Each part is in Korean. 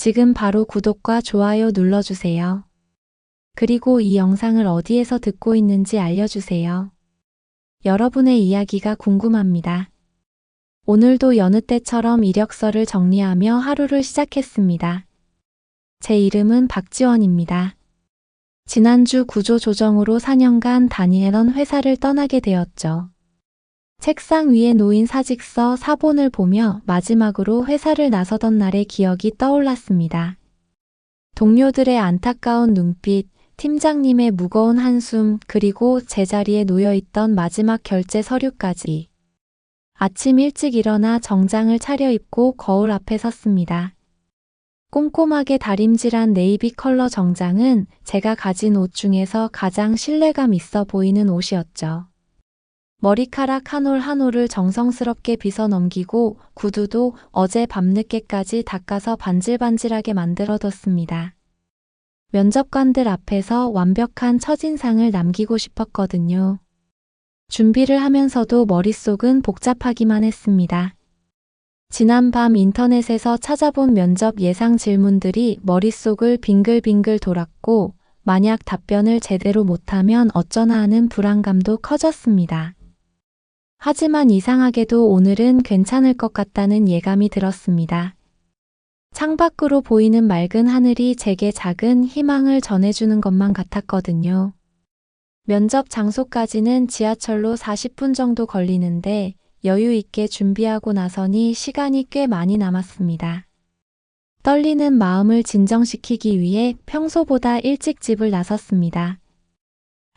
지금 바로 구독과 좋아요 눌러주세요. 그리고 이 영상을 어디에서 듣고 있는지 알려주세요. 여러분의 이야기가 궁금합니다. 오늘도 여느 때처럼 이력서를 정리하며 하루를 시작했습니다. 제 이름은 박지원입니다. 지난주 구조조정으로 4년간 다니던 회사를 떠나게 되었죠. 책상 위에 놓인 사직서 4본을 보며 마지막으로 회사를 나서던 날의 기억이 떠올랐습니다. 동료들의 안타까운 눈빛, 팀장님의 무거운 한숨, 그리고 제자리에 놓여있던 마지막 결제 서류까지. 아침 일찍 일어나 정장을 차려입고 거울 앞에 섰습니다. 꼼꼼하게 다림질한 네이비 컬러 정장은 제가 가진 옷 중에서 가장 신뢰감 있어 보이는 옷이었죠. 머리카락 한 올 한 올을 정성스럽게 빗어 넘기고 구두도 어제 밤늦게까지 닦아서 반질반질하게 만들어뒀습니다. 면접관들 앞에서 완벽한 첫인상을 남기고 싶었거든요. 준비를 하면서도 머릿속은 복잡하기만 했습니다. 지난밤 인터넷에서 찾아본 면접 예상 질문들이 머릿속을 빙글빙글 돌았고 만약 답변을 제대로 못하면 어쩌나 하는 불안감도 커졌습니다. 하지만 이상하게도 오늘은 괜찮을 것 같다는 예감이 들었습니다. 창밖으로 보이는 맑은 하늘이 제게 작은 희망을 전해주는 것만 같았거든요. 면접 장소까지는 지하철로 40분 정도 걸리는데 여유 있게 준비하고 나서니 시간이 꽤 많이 남았습니다. 떨리는 마음을 진정시키기 위해 평소보다 일찍 집을 나섰습니다.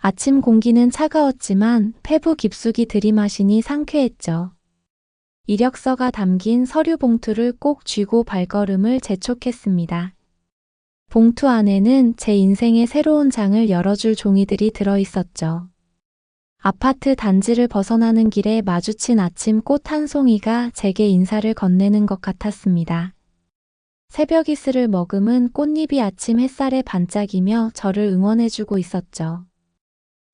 아침 공기는 차가웠지만 폐부 깊숙이 들이마시니 상쾌했죠. 이력서가 담긴 서류 봉투를 꼭 쥐고 발걸음을 재촉했습니다. 봉투 안에는 제 인생의 새로운 장을 열어줄 종이들이 들어있었죠. 아파트 단지를 벗어나는 길에 마주친 아침 꽃 한 송이가 제게 인사를 건네는 것 같았습니다. 새벽 이슬을 머금은 꽃잎이 아침 햇살에 반짝이며 저를 응원해주고 있었죠.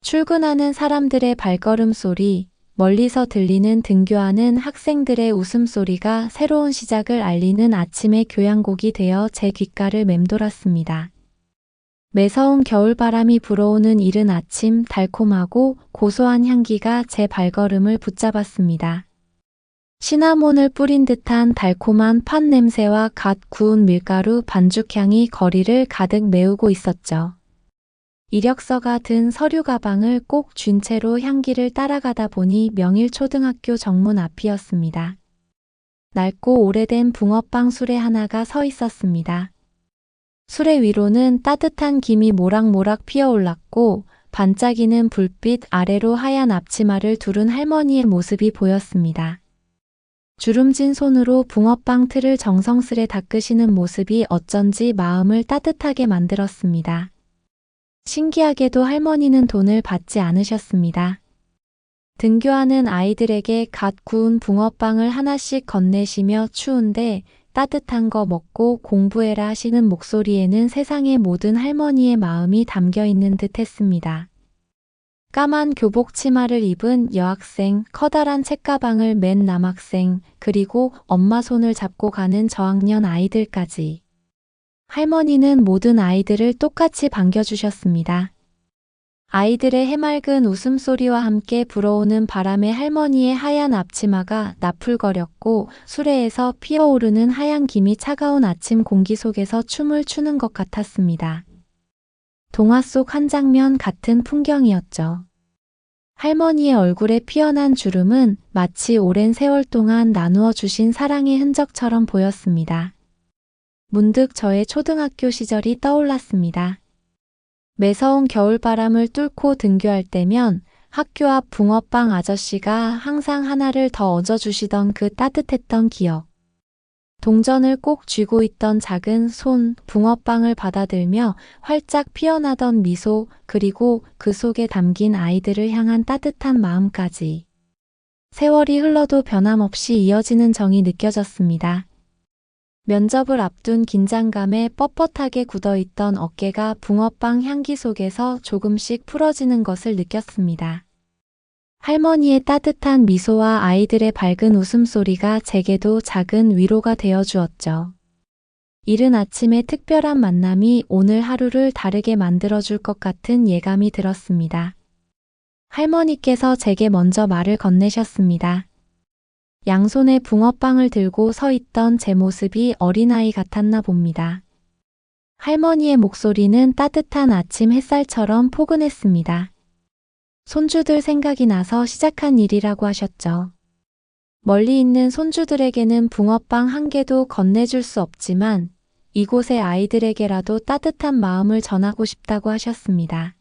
출근하는 사람들의 발걸음 소리, 멀리서 들리는 등교하는 학생들의 웃음소리가 새로운 시작을 알리는 아침의 교향곡이 되어 제 귓가를 맴돌았습니다. 매서운 겨울바람이 불어오는 이른 아침 달콤하고 고소한 향기가 제 발걸음을 붙잡았습니다. 시나몬을 뿌린 듯한 달콤한 팥 냄새와 갓 구운 밀가루 반죽향이 거리를 가득 메우고 있었죠. 이력서가 든 서류 가방을 꼭 쥔 채로 향기를 따라가다 보니 명일초등학교 정문 앞이었습니다. 낡고 오래된 붕어빵 수레 하나가 서 있었습니다. 수레 위로는 따뜻한 김이 모락모락 피어올랐고 반짝이는 불빛 아래로 하얀 앞치마를 두른 할머니의 모습이 보였습니다. 주름진 손으로 붕어빵 틀을 정성스레 닦으시는 모습이 어쩐지 마음을 따뜻하게 만들었습니다. 신기하게도 할머니는 돈을 받지 않으셨습니다. 등교하는 아이들에게 갓 구운 붕어빵을 하나씩 건네시며 추운데 따뜻한 거 먹고 공부해라 하시는 목소리에는 세상의 모든 할머니의 마음이 담겨 있는 듯 했습니다. 까만 교복 치마를 입은 여학생, 커다란 책가방을 맨 남학생, 그리고 엄마 손을 잡고 가는 저학년 아이들까지. 할머니는 모든 아이들을 똑같이 반겨주셨습니다. 아이들의 해맑은 웃음소리와 함께 불어오는 바람에 할머니의 하얀 앞치마가 나풀거렸고 수레에서 피어오르는 하얀 김이 차가운 아침 공기 속에서 춤을 추는 것 같았습니다. 동화 속 한 장면 같은 풍경이었죠. 할머니의 얼굴에 피어난 주름은 마치 오랜 세월 동안 나누어 주신 사랑의 흔적처럼 보였습니다. 문득 저의 초등학교 시절이 떠올랐습니다. 매서운 겨울바람을 뚫고 등교할 때면 학교 앞 붕어빵 아저씨가 항상 하나를 더 얹어주시던 그 따뜻했던 기억. 동전을 꼭 쥐고 있던 작은 손, 붕어빵을 받아들며 활짝 피어나던 미소, 그리고 그 속에 담긴 아이들을 향한 따뜻한 마음까지. 세월이 흘러도 변함없이 이어지는 정이 느껴졌습니다. 면접을 앞둔 긴장감에 뻣뻣하게 굳어있던 어깨가 붕어빵 향기 속에서 조금씩 풀어지는 것을 느꼈습니다. 할머니의 따뜻한 미소와 아이들의 밝은 웃음소리가 제게도 작은 위로가 되어 주었죠. 이른 아침의 특별한 만남이 오늘 하루를 다르게 만들어줄 것 같은 예감이 들었습니다. 할머니께서 제게 먼저 말을 건네셨습니다. 양손에 붕어빵을 들고 서 있던 제 모습이 어린아이 같았나 봅니다. 할머니의 목소리는 따뜻한 아침 햇살처럼 포근했습니다. 손주들 생각이 나서 시작한 일이라고 하셨죠. 멀리 있는 손주들에게는 붕어빵 한 개도 건네줄 수 없지만 이곳의 아이들에게라도 따뜻한 마음을 전하고 싶다고 하셨습니다.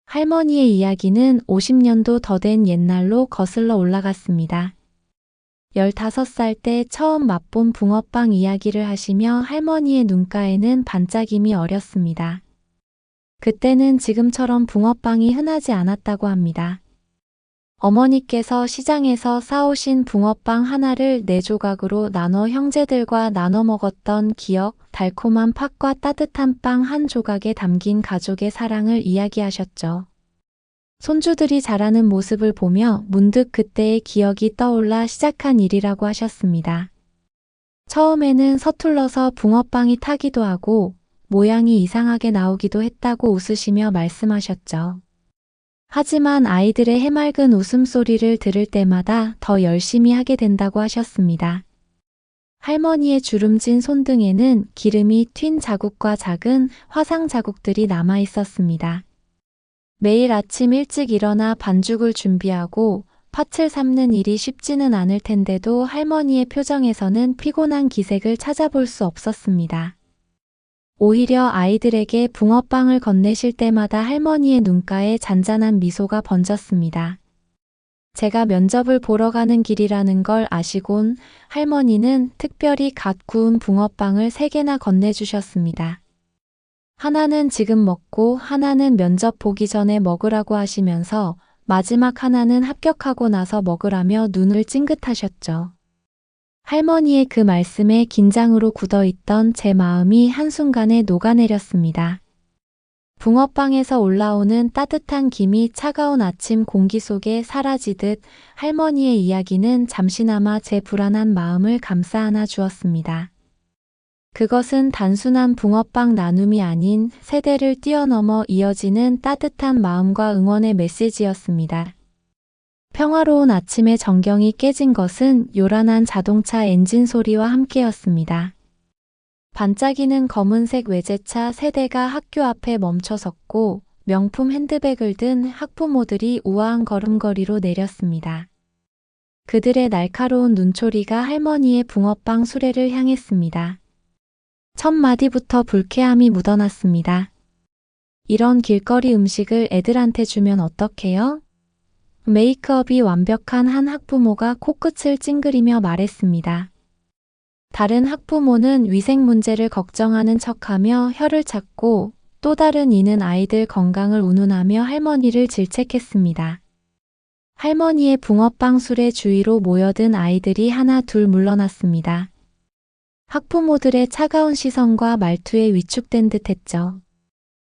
할머니의 이야기는 50년도 더 된 옛날로 거슬러 올라갔습니다. 15살 때 처음 맛본 붕어빵 이야기를 하시며 할머니의 눈가에는 반짝임이 어렸습니다. 그때는 지금처럼 붕어빵이 흔하지 않았다고 합니다. 어머니께서 시장에서 싸오신 붕어빵 하나를 4조각으로 나눠 형제들과 나눠 먹었던 기억, 달콤한 팥과 따뜻한 빵 한 조각에 담긴 가족의 사랑을 이야기하셨죠. 손주들이 자라는 모습을 보며 문득 그때의 기억이 떠올라 시작한 일이라고 하셨습니다. 처음에는 서툴러서 붕어빵이 타기도 하고 모양이 이상하게 나오기도 했다고 웃으시며 말씀하셨죠. 하지만 아이들의 해맑은 웃음소리를 들을 때마다 더 열심히 하게 된다고 하셨습니다. 할머니의 주름진 손등에는 기름이 튄 자국과 작은 화상 자국들이 남아 있었습니다. 매일 아침 일찍 일어나 반죽을 준비하고 팥을 삶는 일이 쉽지는 않을 텐데도 할머니의 표정에서는 피곤한 기색을 찾아볼 수 없었습니다. 오히려 아이들에게 붕어빵을 건네실 때마다 할머니의 눈가에 잔잔한 미소가 번졌습니다. 제가 면접을 보러 가는 길이라는 걸 아시곤 할머니는 특별히 갓 구운 붕어빵을 3개나 건네주셨습니다. 하나는 지금 먹고 하나는 면접 보기 전에 먹으라고 하시면서 마지막 하나는 합격하고 나서 먹으라며 눈을 찡긋하셨죠. 할머니의 그 말씀에 긴장으로 굳어있던 제 마음이 한순간에 녹아내렸습니다. 붕어빵에서 올라오는 따뜻한 김이 차가운 아침 공기 속에 사라지듯 할머니의 이야기는 잠시나마 제 불안한 마음을 감싸 안아 주었습니다. 그것은 단순한 붕어빵 나눔이 아닌 세대를 뛰어넘어 이어지는 따뜻한 마음과 응원의 메시지였습니다. 평화로운 아침의 정경이 깨진 것은 요란한 자동차 엔진 소리와 함께였습니다. 반짝이는 검은색 외제차 3대가 학교 앞에 멈춰 섰고 명품 핸드백을 든 학부모들이 우아한 걸음걸이로 내렸습니다. 그들의 날카로운 눈초리가 할머니의 붕어빵 수레를 향했습니다. 첫 마디부터 불쾌함이 묻어났습니다. 이런 길거리 음식을 애들한테 주면 어떡해요? 메이크업이 완벽한 한 학부모가 코끝을 찡그리며 말했습니다. 다른 학부모는 위생 문제를 걱정하는 척하며 혀를 찾고 또 다른 이는 아이들 건강을 운운하며 할머니를 질책했습니다. 할머니의 붕어빵 술의 주위로 모여든 아이들이 하나 둘 물러났습니다. 학부모들의 차가운 시선과 말투에 위축된 듯 했죠.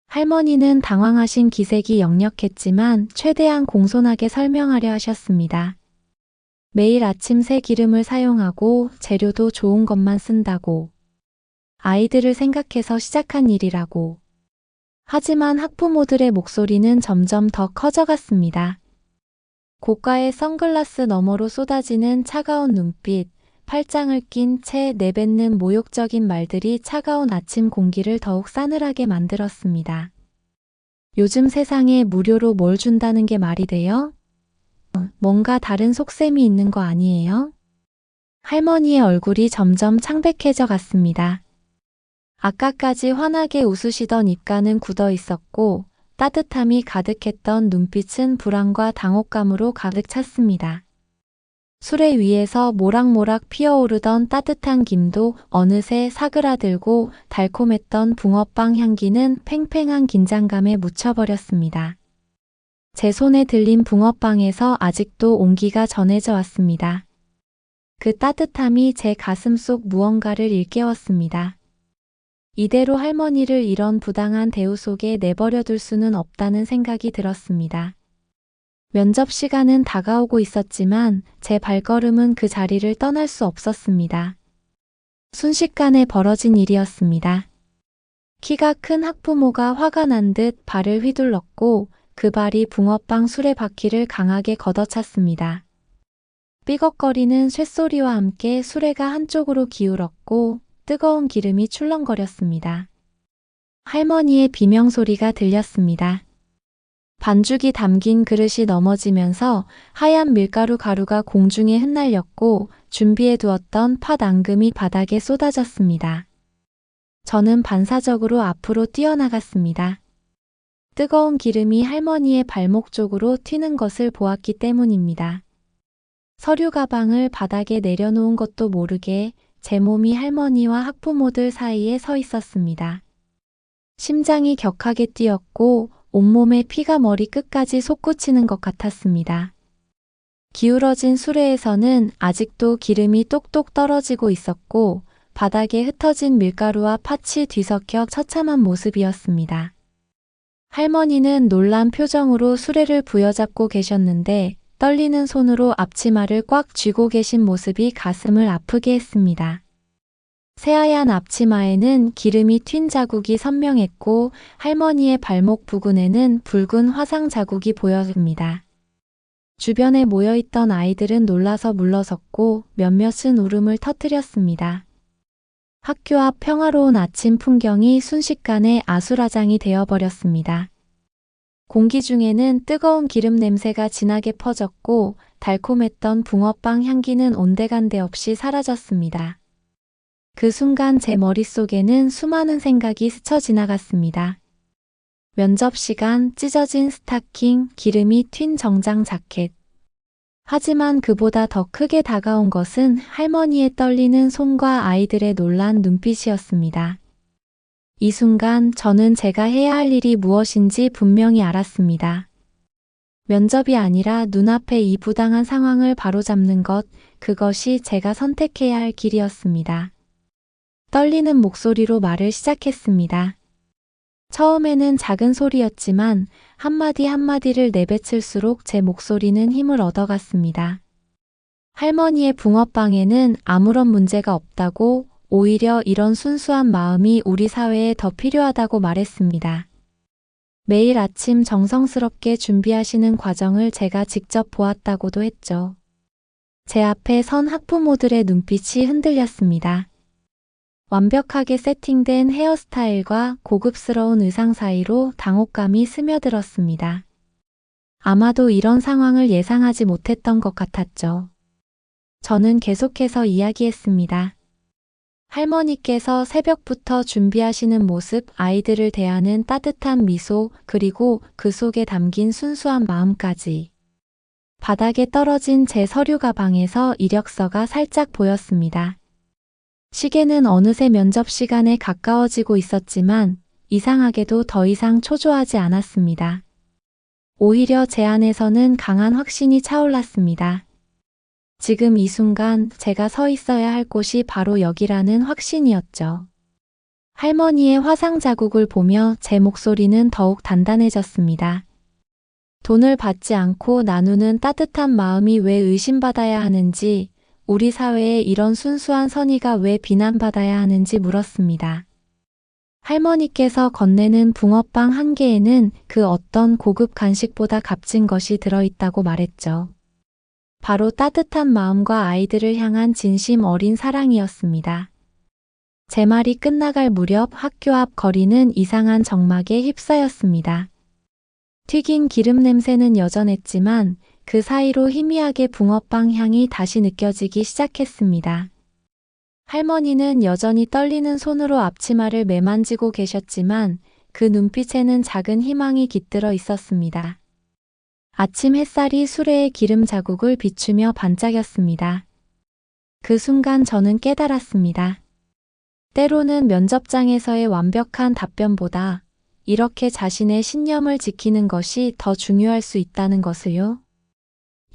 할머니는 당황하신 기색이 역력했지만 최대한 공손하게 설명하려 하셨습니다. 매일 아침 새 기름을 사용하고 재료도 좋은 것만 쓴다고. 아이들을 생각해서 시작한 일이라고. 하지만 학부모들의 목소리는 점점 더 커져갔습니다. 고가의 선글라스 너머로 쏟아지는 차가운 눈빛, 팔짱을 낀 채 내뱉는 모욕적인 말들이 차가운 아침 공기를 더욱 싸늘하게 만들었습니다. 요즘 세상에 무료로 뭘 준다는 게 말이 돼요? 뭔가 다른 속셈이 있는 거 아니에요? 할머니의 얼굴이 점점 창백해져 갔습니다. 아까까지 환하게 웃으시던 입가는 굳어 있었고 따뜻함이 가득했던 눈빛은 불안과 당혹감으로 가득 찼습니다. 수레 위에서 모락모락 피어오르던 따뜻한 김도 어느새 사그라들고 달콤했던 붕어빵 향기는 팽팽한 긴장감에 묻혀버렸습니다. 제 손에 들린 붕어빵에서 아직도 온기가 전해져 왔습니다. 그 따뜻함이 제 가슴 속 무언가를 일깨웠습니다. 이대로 할머니를 이런 부당한 대우 속에 내버려둘 수는 없다는 생각이 들었습니다. 면접 시간은 다가오고 있었지만 제 발걸음은 그 자리를 떠날 수 없었습니다. 순식간에 벌어진 일이었습니다. 키가 큰 학부모가 화가 난 듯 발을 휘둘렀고 그 발이 붕어빵 수레바퀴를 강하게 걷어찼습니다. 삐걱거리는 쇳소리와 함께 수레가 한쪽으로 기울었고 뜨거운 기름이 출렁거렸습니다. 할머니의 비명소리가 들렸습니다. 반죽이 담긴 그릇이 넘어지면서 하얀 밀가루 가루가 공중에 흩날렸고 준비해 두었던 팥 앙금이 바닥에 쏟아졌습니다. 저는 반사적으로 앞으로 뛰어나갔습니다. 뜨거운 기름이 할머니의 발목 쪽으로 튀는 것을 보았기 때문입니다. 서류 가방을 바닥에 내려놓은 것도 모르게 제 몸이 할머니와 학부모들 사이에 서 있었습니다. 심장이 격하게 뛰었고 온몸에 피가 머리 끝까지 솟구치는 것 같았습니다. 기울어진 수레에서는 아직도 기름이 똑똑 떨어지고 있었고 바닥에 흩어진 밀가루와 팥이 뒤섞여 처참한 모습이었습니다. 할머니는 놀란 표정으로 수레를 부여잡고 계셨는데 떨리는 손으로 앞치마를 꽉 쥐고 계신 모습이 가슴을 아프게 했습니다. 새하얀 앞치마에는 기름이 튄 자국이 선명했고 할머니의 발목 부근에는 붉은 화상 자국이 보였습니다. 주변에 모여있던 아이들은 놀라서 물러섰고 몇몇은 울음을 터뜨렸습니다. 학교 앞 평화로운 아침 풍경이 순식간에 아수라장이 되어버렸습니다. 공기 중에는 뜨거운 기름 냄새가 진하게 퍼졌고 달콤했던 붕어빵 향기는 온데간데 없이 사라졌습니다. 그 순간 제 머릿속에는 수많은 생각이 스쳐 지나갔습니다. 면접 시간, 찢어진 스타킹, 기름이 튄 정장 자켓. 하지만 그보다 더 크게 다가온 것은 할머니의 떨리는 손과 아이들의 놀란 눈빛이었습니다. 이 순간 저는 제가 해야 할 일이 무엇인지 분명히 알았습니다. 면접이 아니라 눈앞의 이 부당한 상황을 바로잡는 것, 그것이 제가 선택해야 할 길이었습니다. 떨리는 목소리로 말을 시작했습니다. 처음에는 작은 소리였지만 한마디 한마디를 내뱉을수록 제 목소리는 힘을 얻어갔습니다. 할머니의 붕어빵에는 아무런 문제가 없다고, 오히려 이런 순수한 마음이 우리 사회에 더 필요하다고 말했습니다. 매일 아침 정성스럽게 준비하시는 과정을 제가 직접 보았다고도 했죠. 제 앞에 선 학부모들의 눈빛이 흔들렸습니다. 완벽하게 세팅된 헤어스타일과 고급스러운 의상 사이로 당혹감이 스며들었습니다. 아마도 이런 상황을 예상하지 못했던 것 같았죠. 저는 계속해서 이야기했습니다. 할머니께서 새벽부터 준비하시는 모습, 아이들을 대하는 따뜻한 미소, 그리고 그 속에 담긴 순수한 마음까지. 바닥에 떨어진 제 서류 가방에서 이력서가 살짝 보였습니다. 시계는 어느새 면접 시간에 가까워지고 있었지만 이상하게도 더 이상 초조하지 않았습니다. 오히려 제 안에서는 강한 확신이 차올랐습니다. 지금 이 순간 제가 서 있어야 할 곳이 바로 여기라는 확신이었죠. 할머니의 화상 자국을 보며 제 목소리는 더욱 단단해졌습니다. 돈을 받지 않고 나누는 따뜻한 마음이 왜 의심받아야 하는지, 우리 사회에 이런 순수한 선의가 왜 비난받아야 하는지 물었습니다. 할머니께서 건네는 붕어빵 한 개에는 그 어떤 고급 간식보다 값진 것이 들어있다고 말했죠. 바로 따뜻한 마음과 아이들을 향한 진심 어린 사랑이었습니다. 제 말이 끝나갈 무렵 학교 앞 거리는 이상한 정막에 휩싸였습니다. 튀긴 기름 냄새는 여전했지만 그 사이로 희미하게 붕어빵 향이 다시 느껴지기 시작했습니다. 할머니는 여전히 떨리는 손으로 앞치마를 매만지고 계셨지만 그 눈빛에는 작은 희망이 깃들어 있었습니다. 아침 햇살이 수레의 기름 자국을 비추며 반짝였습니다. 그 순간 저는 깨달았습니다. 때로는 면접장에서의 완벽한 답변보다 이렇게 자신의 신념을 지키는 것이 더 중요할 수 있다는 것을요.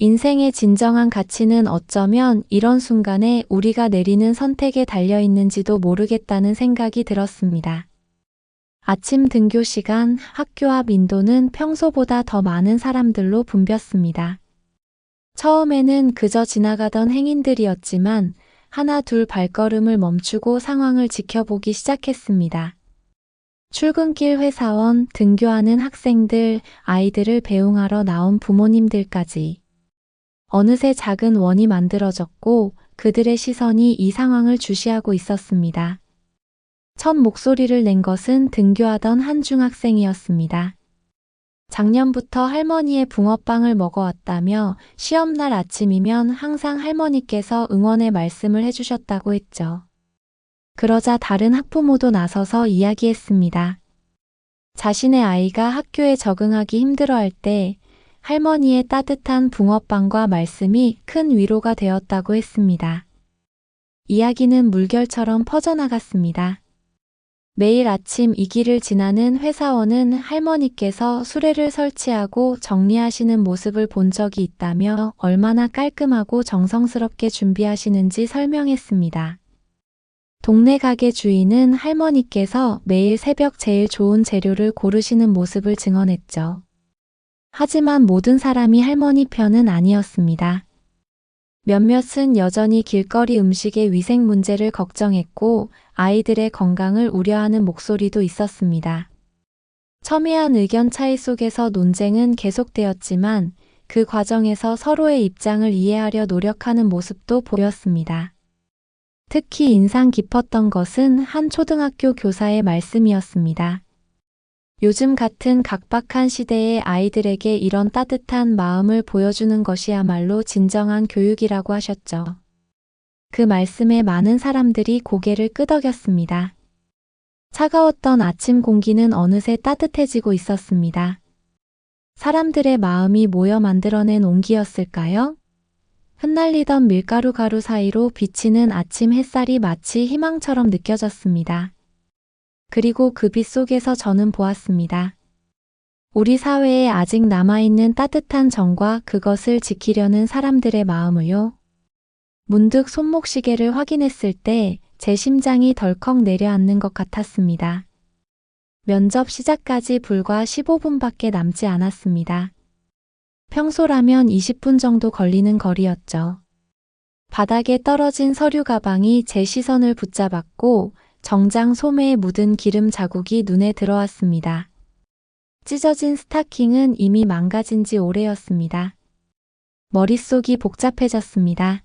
인생의 진정한 가치는 어쩌면 이런 순간에 우리가 내리는 선택에 달려 있는지도 모르겠다는 생각이 들었습니다. 아침 등교 시간, 학교 앞 인도는 평소보다 더 많은 사람들로 붐볐습니다. 처음에는 그저 지나가던 행인들이었지만 하나 둘 발걸음을 멈추고 상황을 지켜보기 시작했습니다. 출근길 회사원, 등교하는 학생들, 아이들을 배웅하러 나온 부모님들까지. 어느새 작은 원이 만들어졌고 그들의 시선이 이 상황을 주시하고 있었습니다. 첫 목소리를 낸 것은 등교하던 한 중학생이었습니다. 작년부터 할머니의 붕어빵을 먹어왔다며 시험날 아침이면 항상 할머니께서 응원의 말씀을 해주셨다고 했죠. 그러자 다른 학부모도 나서서 이야기했습니다. 자신의 아이가 학교에 적응하기 힘들어할 때 할머니의 따뜻한 붕어빵과 말씀이 큰 위로가 되었다고 했습니다. 이야기는 물결처럼 퍼져나갔습니다. 매일 아침 이 길을 지나는 회사원은 할머니께서 수레를 설치하고 정리하시는 모습을 본 적이 있다며 얼마나 깔끔하고 정성스럽게 준비하시는지 설명했습니다. 동네 가게 주인은 할머니께서 매일 새벽 제일 좋은 재료를 고르시는 모습을 증언했죠. 하지만 모든 사람이 할머니 편은 아니었습니다. 몇몇은 여전히 길거리 음식의 위생 문제를 걱정했고 아이들의 건강을 우려하는 목소리도 있었습니다. 첨예한 의견 차이 속에서 논쟁은 계속되었지만 그 과정에서 서로의 입장을 이해하려 노력하는 모습도 보였습니다. 특히 인상 깊었던 것은 한 초등학교 교사의 말씀이었습니다. 요즘 같은 각박한 시대에 아이들에게 이런 따뜻한 마음을 보여주는 것이야말로 진정한 교육이라고 하셨죠. 그 말씀에 많은 사람들이 고개를 끄덕였습니다. 차가웠던 아침 공기는 어느새 따뜻해지고 있었습니다. 사람들의 마음이 모여 만들어낸 온기였을까요? 흩날리던 밀가루 가루 사이로 비치는 아침 햇살이 마치 희망처럼 느껴졌습니다. 그리고 그 빛 속에서 저는 보았습니다. 우리 사회에 아직 남아있는 따뜻한 정과 그것을 지키려는 사람들의 마음을요. 문득 손목시계를 확인했을 때 제 심장이 덜컥 내려앉는 것 같았습니다. 면접 시작까지 불과 15분밖에 남지 않았습니다. 평소라면 20분 정도 걸리는 거리였죠. 바닥에 떨어진 서류 가방이 제 시선을 붙잡았고 정장 소매에 묻은 기름 자국이 눈에 들어왔습니다. 찢어진 스타킹은 이미 망가진 지 오래였습니다. 머릿속이 복잡해졌습니다.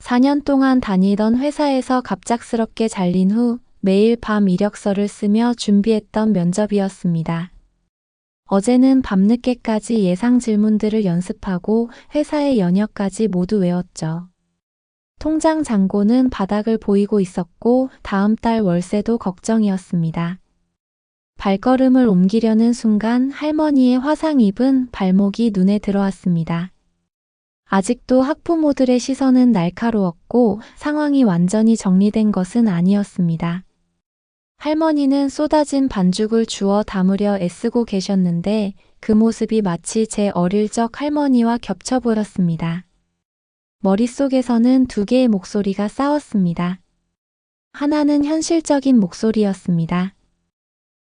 4년 동안 다니던 회사에서 갑작스럽게 잘린 후 매일 밤 이력서를 쓰며 준비했던 면접이었습니다. 어제는 밤늦게까지 예상 질문들을 연습하고 회사의 연역까지 모두 외웠죠. 통장 잔고는 바닥을 보이고 있었고 다음 달 월세도 걱정이었습니다. 발걸음을 옮기려는 순간 할머니의 화상 입은 발목이 눈에 들어왔습니다. 아직도 학부모들의 시선은 날카로웠고 상황이 완전히 정리된 것은 아니었습니다. 할머니는 쏟아진 반죽을 주워 담으려 애쓰고 계셨는데 그 모습이 마치 제 어릴 적 할머니와 겹쳐 보였습니다. 머릿속에서는 두 개의 목소리가 싸웠습니다. 하나는 현실적인 목소리였습니다.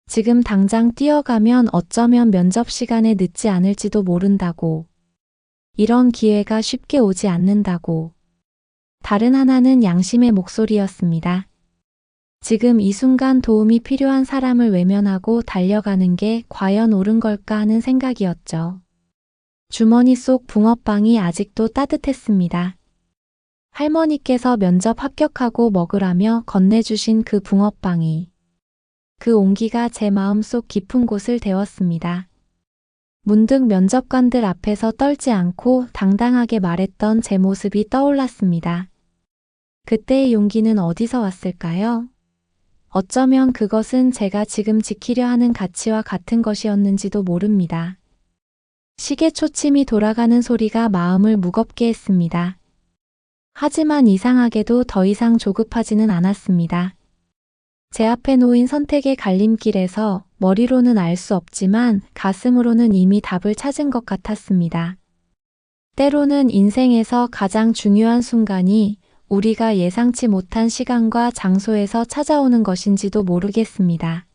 지금 당장 뛰어가면 어쩌면 면접 시간에 늦지 않을지도 모른다고. 이런 기회가 쉽게 오지 않는다고. 다른 하나는 양심의 목소리였습니다. 지금 이 순간 도움이 필요한 사람을 외면하고 달려가는 게 과연 옳은 걸까 하는 생각이었죠. 주머니 속 붕어빵이 아직도 따뜻했습니다. 할머니께서 면접 합격하고 먹으라며 건네주신 그 붕어빵이. 그 온기가 제 마음속 깊은 곳을 데웠습니다. 문득 면접관들 앞에서 떨지 않고 당당하게 말했던 제 모습이 떠올랐습니다. 그때의 용기는 어디서 왔을까요? 어쩌면 그것은 제가 지금 지키려 하는 가치와 같은 것이었는지도 모릅니다. 시계 초침이 돌아가는 소리가 마음을 무겁게 했습니다. 하지만 이상하게도 더 이상 조급하지는 않았습니다. 제 앞에 놓인 선택의 갈림길에서 머리로는 알 수 없지만 가슴으로는 이미 답을 찾은 것 같았습니다. 때로는 인생에서 가장 중요한 순간이 우리가 예상치 못한 시간과 장소에서 찾아오는 것인지도 모르겠습니다.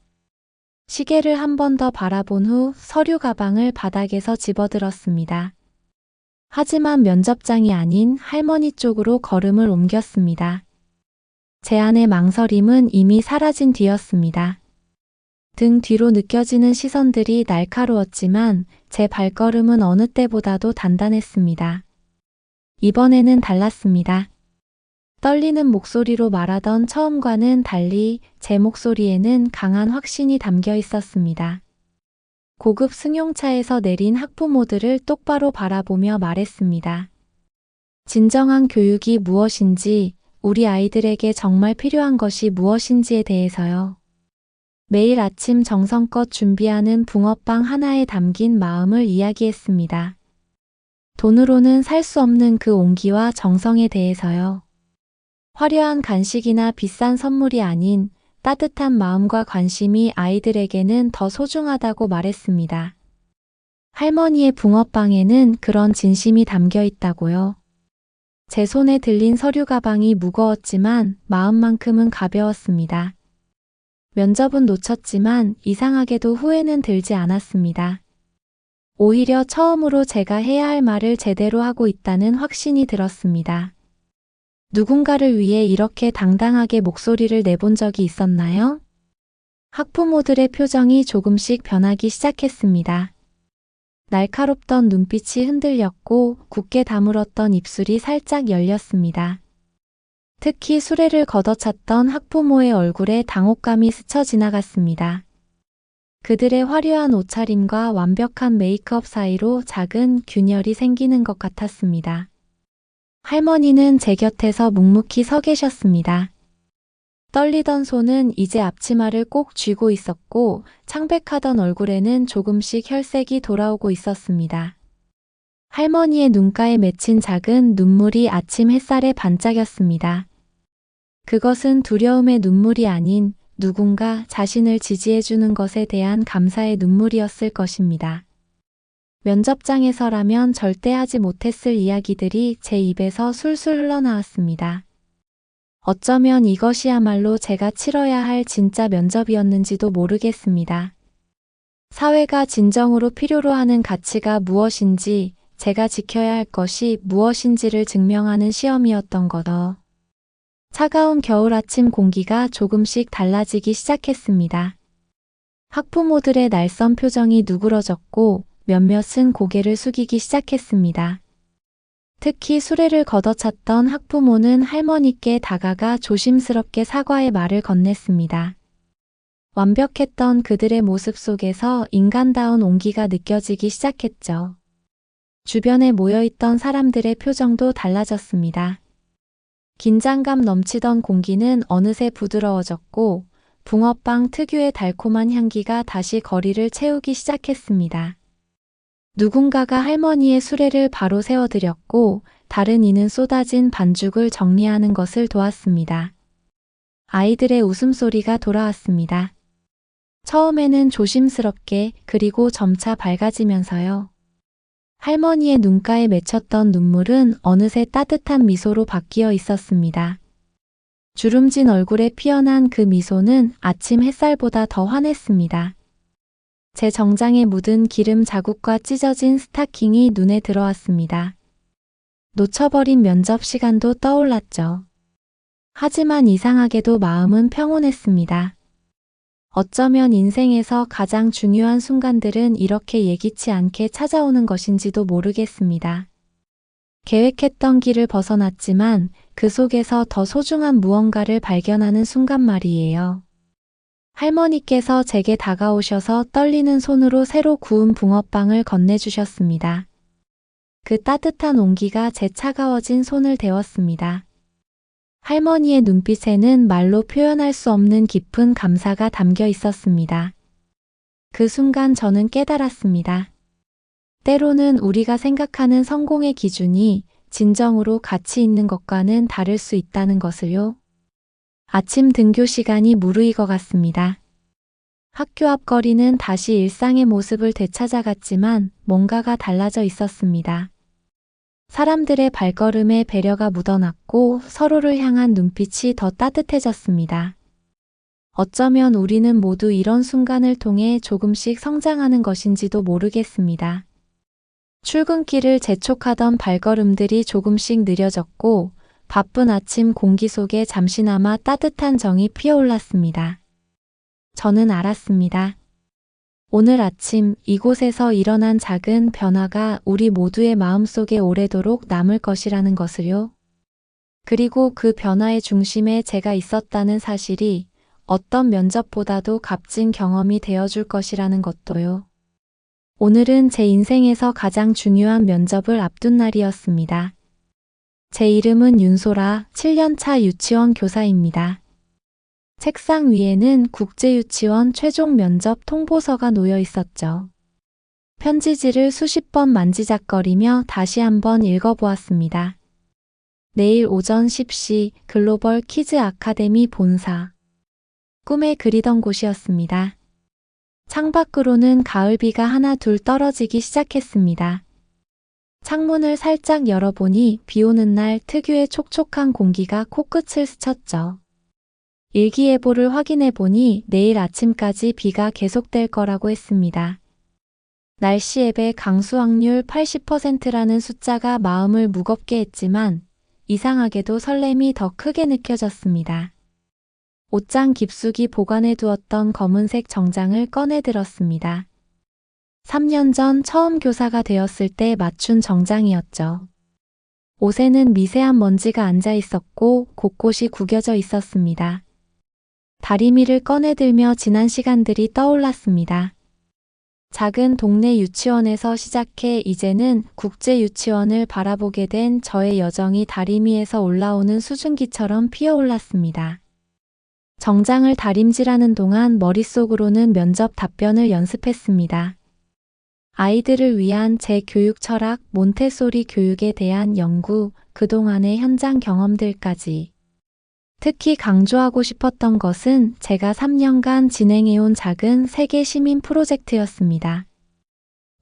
시계를 한 번 더 바라본 후 서류 가방을 바닥에서 집어들었습니다. 하지만 면접장이 아닌 할머니 쪽으로 걸음을 옮겼습니다. 제 안의 망설임은 이미 사라진 뒤였습니다. 등 뒤로 느껴지는 시선들이 날카로웠지만 제 발걸음은 어느 때보다도 단단했습니다. 이번에는 달랐습니다. 떨리는 목소리로 말하던 처음과는 달리 제 목소리에는 강한 확신이 담겨 있었습니다. 고급 승용차에서 내린 학부모들을 똑바로 바라보며 말했습니다. 진정한 교육이 무엇인지, 우리 아이들에게 정말 필요한 것이 무엇인지에 대해서요. 매일 아침 정성껏 준비하는 붕어빵 하나에 담긴 마음을 이야기했습니다. 돈으로는 살 수 없는 그 온기와 정성에 대해서요. 화려한 간식이나 비싼 선물이 아닌 따뜻한 마음과 관심이 아이들에게는 더 소중하다고 말했습니다. 할머니의 붕어빵에는 그런 진심이 담겨 있다고요. 제 손에 들린 서류 가방이 무거웠지만 마음만큼은 가벼웠습니다. 면접은 놓쳤지만 이상하게도 후회는 들지 않았습니다. 오히려 처음으로 제가 해야 할 말을 제대로 하고 있다는 확신이 들었습니다. 누군가를 위해 이렇게 당당하게 목소리를 내본 적이 있었나요? 학부모들의 표정이 조금씩 변하기 시작했습니다. 날카롭던 눈빛이 흔들렸고 굳게 다물었던 입술이 살짝 열렸습니다. 특히 수레를 걷어찼던 학부모의 얼굴에 당혹감이 스쳐 지나갔습니다. 그들의 화려한 옷차림과 완벽한 메이크업 사이로 작은 균열이 생기는 것 같았습니다. 할머니는 제 곁에서 묵묵히 서 계셨습니다. 떨리던 손은 이제 앞치마를 꼭 쥐고 있었고 창백하던 얼굴에는 조금씩 혈색이 돌아오고 있었습니다. 할머니의 눈가에 맺힌 작은 눈물이 아침 햇살에 반짝였습니다. 그것은 두려움의 눈물이 아닌 누군가 자신을 지지해주는 것에 대한 감사의 눈물이었을 것입니다. 면접장에서라면 절대 하지 못했을 이야기들이 제 입에서 술술 흘러나왔습니다. 어쩌면 이것이야말로 제가 치러야 할 진짜 면접이었는지도 모르겠습니다. 사회가 진정으로 필요로 하는 가치가 무엇인지, 제가 지켜야 할 것이 무엇인지를 증명하는 시험이었던 거더. 차가운 겨울 아침 공기가 조금씩 달라지기 시작했습니다. 학부모들의 날선 표정이 누그러졌고 몇몇은 고개를 숙이기 시작했습니다. 특히 수레를 걷어찼던 학부모는 할머니께 다가가 조심스럽게 사과의 말을 건넸습니다. 완벽했던 그들의 모습 속에서 인간다운 온기가 느껴지기 시작했죠. 주변에 모여있던 사람들의 표정도 달라졌습니다. 긴장감 넘치던 공기는 어느새 부드러워졌고 붕어빵 특유의 달콤한 향기가 다시 거리를 채우기 시작했습니다. 누군가가 할머니의 수레를 바로 세워드렸고 다른 이는 쏟아진 반죽을 정리하는 것을 도왔습니다. 아이들의 웃음소리가 돌아왔습니다. 처음에는 조심스럽게 그리고 점차 밝아지면서요. 할머니의 눈가에 맺혔던 눈물은 어느새 따뜻한 미소로 바뀌어 있었습니다. 주름진 얼굴에 피어난 그 미소는 아침 햇살보다 더 환했습니다. 제 정장에 묻은 기름 자국과 찢어진 스타킹이 눈에 들어왔습니다. 놓쳐버린 면접 시간도 떠올랐죠. 하지만 이상하게도 마음은 평온했습니다. 어쩌면 인생에서 가장 중요한 순간들은 이렇게 예기치 않게 찾아오는 것인지도 모르겠습니다. 계획했던 길을 벗어났지만 그 속에서 더 소중한 무언가를 발견하는 순간 말이에요. 할머니께서 제게 다가오셔서 떨리는 손으로 새로 구운 붕어빵을 건네주셨습니다. 그 따뜻한 온기가 제 차가워진 손을 데웠습니다. 할머니의 눈빛에는 말로 표현할 수 없는 깊은 감사가 담겨 있었습니다. 그 순간 저는 깨달았습니다. 때로는 우리가 생각하는 성공의 기준이 진정으로 가치 있는 것과는 다를 수 있다는 것을요. 아침 등교 시간이 무르익어 갔습니다. 학교 앞 거리는 다시 일상의 모습을 되찾아갔지만 뭔가가 달라져 있었습니다. 사람들의 발걸음에 배려가 묻어났고 서로를 향한 눈빛이 더 따뜻해졌습니다. 어쩌면 우리는 모두 이런 순간을 통해 조금씩 성장하는 것인지도 모르겠습니다. 출근길을 재촉하던 발걸음들이 조금씩 느려졌고 바쁜 아침 공기 속에 잠시나마 따뜻한 정이 피어올랐습니다. 저는 알았습니다. 오늘 아침 이곳에서 일어난 작은 변화가 우리 모두의 마음속에 오래도록 남을 것이라는 것을요. 그리고 그 변화의 중심에 제가 있었다는 사실이 어떤 면접보다도 값진 경험이 되어줄 것이라는 것도요. 오늘은 제 인생에서 가장 중요한 면접을 앞둔 날이었습니다. 제 이름은 윤소라, 7년차 유치원 교사입니다. 책상 위에는 국제유치원 최종 면접 통보서가 놓여 있었죠. 편지지를 수십 번 만지작거리며 다시 한번 읽어보았습니다. 내일 오전 10시 글로벌 키즈 아카데미 본사. 꿈에 그리던 곳이었습니다. 창밖으로는 가을비가 하나 둘 떨어지기 시작했습니다. 창문을 살짝 열어보니 비 오는 날 특유의 촉촉한 공기가 코끝을 스쳤죠. 일기예보를 확인해보니 내일 아침까지 비가 계속될 거라고 했습니다. 날씨 앱의 강수 확률 80%라는 숫자가 마음을 무겁게 했지만 이상하게도 설렘이 더 크게 느껴졌습니다. 옷장 깊숙이 보관해 두었던 검은색 정장을 꺼내 들었습니다. 3년 전 처음 교사가 되었을 때 맞춘 정장이었죠. 옷에는 미세한 먼지가 앉아 있었고 곳곳이 구겨져 있었습니다. 다리미를 꺼내들며 지난 시간들이 떠올랐습니다. 작은 동네 유치원에서 시작해 이제는 국제 유치원을 바라보게 된 저의 여정이 다리미에서 올라오는 수증기처럼 피어올랐습니다. 정장을 다림질하는 동안 머릿속으로는 면접 답변을 연습했습니다. 아이들을 위한 제 교육 철학, 몬테소리 교육에 대한 연구, 그동안의 현장 경험들까지. 특히 강조하고 싶었던 것은 제가 3년간 진행해온 작은 세계 시민 프로젝트였습니다.